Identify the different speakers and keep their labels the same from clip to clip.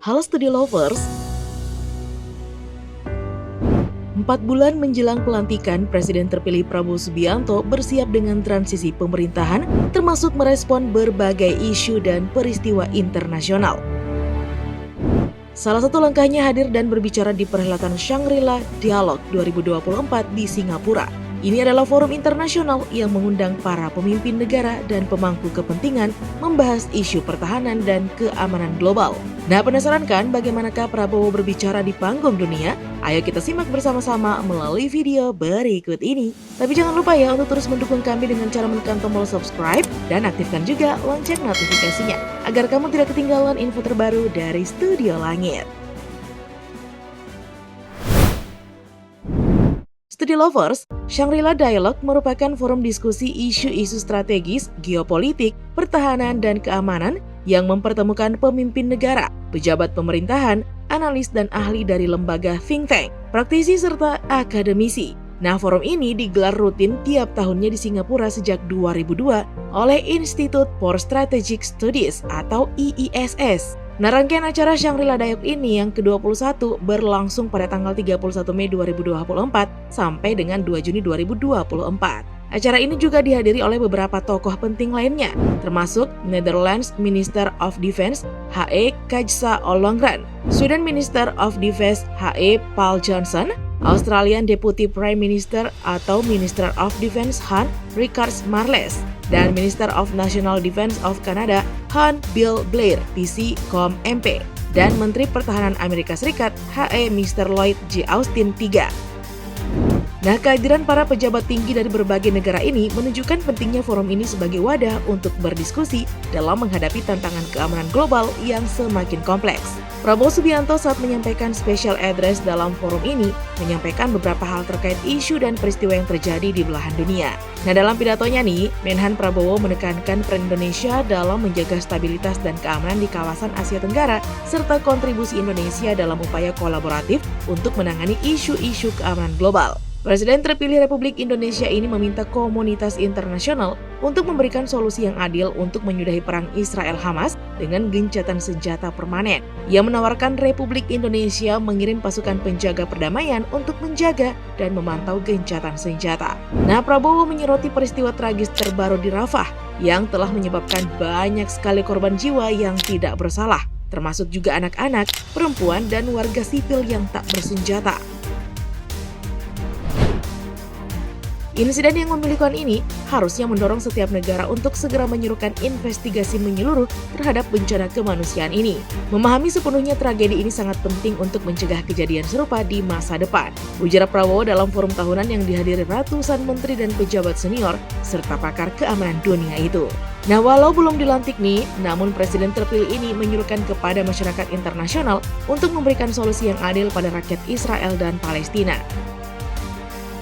Speaker 1: Halo Studio Lovers, 4 bulan menjelang pelantikan, Presiden terpilih Prabowo Subianto bersiap dengan transisi pemerintahan, termasuk merespon berbagai isu dan peristiwa internasional. Salah satu langkahnya hadir dan berbicara di perhelatan Shangri-La Dialogue 2024 di Singapura. Ini adalah forum internasional yang mengundang para pemimpin negara dan pemangku kepentingan membahas isu pertahanan dan keamanan global. Nah, penasaran kan bagaimanakah Prabowo berbicara di panggung dunia? Ayo kita simak bersama-sama melalui video berikut ini. Tapi jangan lupa ya untuk terus mendukung kami dengan cara menekan tombol subscribe dan aktifkan juga lonceng notifikasinya agar kamu tidak ketinggalan info terbaru dari Studio Langit. Studio Lovers, Shangri-La Dialogue merupakan forum diskusi isu-isu strategis, geopolitik, pertahanan, dan keamanan yang mempertemukan pemimpin negara, pejabat pemerintahan, analis dan ahli dari lembaga think tank, praktisi serta akademisi. Nah, forum ini digelar rutin tiap tahunnya di Singapura sejak 2002 oleh Institute for Strategic Studies atau IISS. Nah, rangkaian acara Shangri-La Dialogue ini yang ke-21 berlangsung pada tanggal 31 Mei 2024 sampai dengan 2 Juni 2024. Acara ini juga dihadiri oleh beberapa tokoh penting lainnya, termasuk Netherlands Minister of Defense HE Kajsa Ollongren, Sweden Minister of Defense HE Paul Johnson, Australian Deputy Prime Minister atau Minister of Defense Han Rickards Marles, dan Minister of National Defense of Canada Han Bill Blair PC Com MP, dan Menteri Pertahanan Amerika Serikat HE Mr. Lloyd J. Austin III. Nah, kehadiran para pejabat tinggi dari berbagai negara ini menunjukkan pentingnya forum ini sebagai wadah untuk berdiskusi dalam menghadapi tantangan keamanan global yang semakin kompleks. Prabowo Subianto saat menyampaikan special address dalam forum ini menyampaikan beberapa hal terkait isu dan peristiwa yang terjadi di belahan dunia. Nah, dalam pidatonya nih, Menhan Prabowo menekankan peran Indonesia dalam menjaga stabilitas dan keamanan di kawasan Asia Tenggara serta kontribusi Indonesia dalam upaya kolaboratif untuk menangani isu-isu keamanan global. Presiden terpilih Republik Indonesia ini meminta komunitas internasional untuk memberikan solusi yang adil untuk menyudahi perang Israel-Hamas dengan gencatan senjata permanen. Ia menawarkan Republik Indonesia mengirim pasukan penjaga perdamaian untuk menjaga dan memantau gencatan senjata. Nah, Prabowo menyoroti peristiwa tragis terbaru di Rafah yang telah menyebabkan banyak sekali korban jiwa yang tidak bersalah, termasuk juga anak-anak, perempuan, dan warga sipil yang tak bersenjata. Insiden yang memilukan ini harusnya mendorong setiap negara untuk segera menyerukan investigasi menyeluruh terhadap bencana kemanusiaan ini. Memahami sepenuhnya tragedi ini sangat penting untuk mencegah kejadian serupa di masa depan, ujar Prabowo dalam forum tahunan yang dihadiri ratusan menteri dan pejabat senior serta pakar keamanan dunia itu. Nah, walau belum dilantik nih, namun Presiden terpilih ini menyuruhkan kepada masyarakat internasional untuk memberikan solusi yang adil pada rakyat Israel dan Palestina.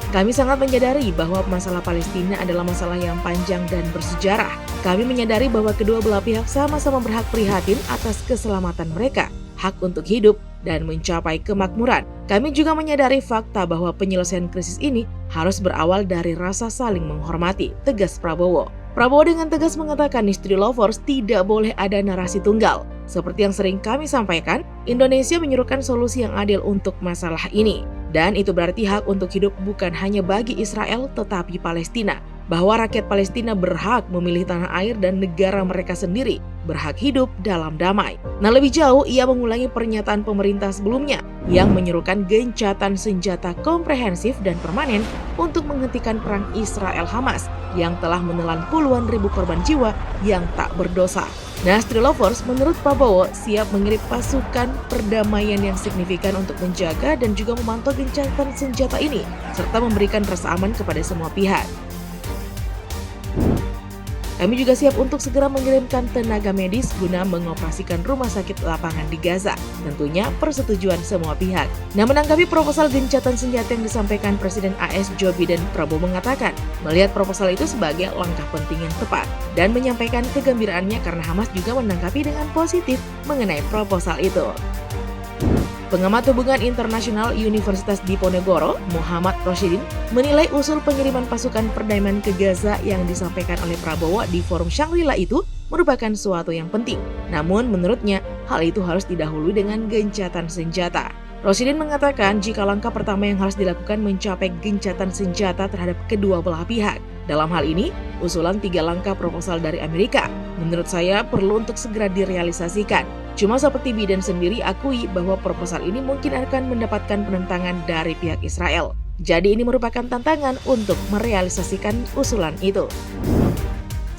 Speaker 1: Kami sangat menyadari bahwa masalah Palestina adalah masalah yang panjang dan bersejarah. Kami menyadari bahwa kedua belah pihak sama-sama berhak prihatin atas keselamatan mereka, hak untuk hidup, dan mencapai kemakmuran. Kami juga menyadari fakta bahwa penyelesaian krisis ini harus berawal dari rasa saling menghormati, tegas Prabowo. Prabowo dengan tegas mengatakan di Studio Lovers tidak boleh ada narasi tunggal. Seperti yang sering kami sampaikan, Indonesia menyuruhkan solusi yang adil untuk masalah ini. Dan itu berarti hak untuk hidup bukan hanya bagi Israel tetapi Palestina. Bahwa rakyat Palestina berhak memilih tanah air dan negara mereka sendiri, berhak hidup dalam damai. Nah, lebih jauh ia mengulangi pernyataan pemerintah sebelumnya yang menyerukan gencatan senjata komprehensif dan permanen untuk menghentikan perang Israel-Hamas yang telah menelan puluhan ribu korban jiwa yang tak berdosa. Nah, Studio Lovers, menurut Prabowo siap mengirim pasukan perdamaian yang signifikan untuk menjaga dan juga memantau gencatan senjata ini, serta memberikan rasa aman kepada semua pihak. Kami juga siap untuk segera mengirimkan tenaga medis guna mengoperasikan rumah sakit lapangan di Gaza. Tentunya persetujuan semua pihak. Nah, menanggapi proposal gencatan senjata yang disampaikan Presiden AS Joe Biden, Prabowo mengatakan melihat proposal itu sebagai langkah penting yang tepat dan menyampaikan kegembiraannya karena Hamas juga menanggapi dengan positif mengenai proposal itu. Pengamat hubungan internasional Universitas Diponegoro, Muhammad Roshidin, menilai usul pengiriman pasukan perdamaian ke Gaza yang disampaikan oleh Prabowo di forum Shangri-La itu merupakan suatu yang penting. Namun menurutnya, hal itu harus didahului dengan gencatan senjata. Rosidin mengatakan jika langkah pertama yang harus dilakukan mencapai gencatan senjata terhadap kedua belah pihak. Dalam hal ini, usulan 3 langkah proposal dari Amerika menurut saya perlu untuk segera direalisasikan. Cuma seperti Biden sendiri akui bahwa proposal ini mungkin akan mendapatkan penentangan dari pihak Israel. Jadi ini merupakan tantangan untuk merealisasikan usulan itu.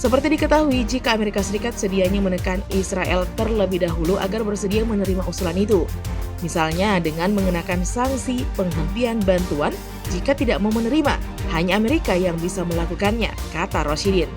Speaker 1: Seperti diketahui, jika Amerika Serikat sedianya menekan Israel terlebih dahulu agar bersedia menerima usulan itu. Misalnya dengan mengenakan sanksi penghentian bantuan jika tidak mau menerima, hanya Amerika yang bisa melakukannya, kata Rosidin.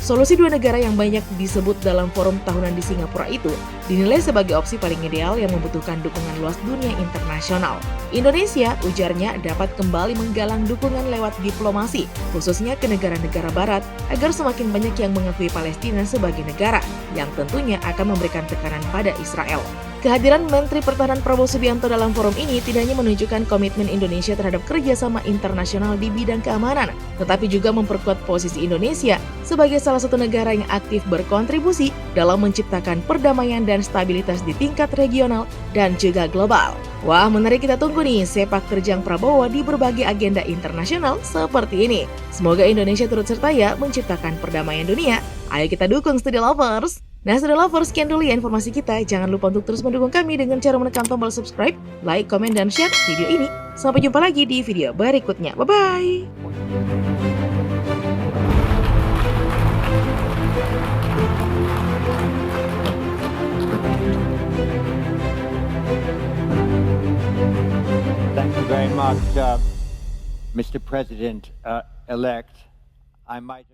Speaker 1: Solusi 2 negara yang banyak disebut dalam forum tahunan di Singapura itu dinilai sebagai opsi paling ideal yang membutuhkan dukungan luas dunia internasional. Indonesia, ujarnya, dapat kembali menggalang dukungan lewat diplomasi, khususnya ke negara-negara barat, agar semakin banyak yang mengakui Palestina sebagai negara, yang tentunya akan memberikan tekanan pada Israel. Kehadiran Menteri Pertahanan Prabowo Subianto dalam forum ini tidak hanya menunjukkan komitmen Indonesia terhadap kerjasama internasional di bidang keamanan, tetapi juga memperkuat posisi Indonesia sebagai salah satu negara yang aktif berkontribusi dalam menciptakan perdamaian dan stabilitas di tingkat regional dan juga global. Wah, menarik, kita tunggu nih sepak terjang Prabowo di berbagai agenda internasional seperti ini. Semoga Indonesia turut serta ya menciptakan perdamaian dunia. Ayo kita dukung Study Lovers! Nah, Study Lovers, sekian dulu ya informasi kita. Jangan lupa untuk terus mendukung kami dengan cara menekan tombol subscribe, like, komen, dan share video ini. Sampai jumpa lagi di video berikutnya. Bye-bye!
Speaker 2: Thank you very much, Mr. President-elect. I might have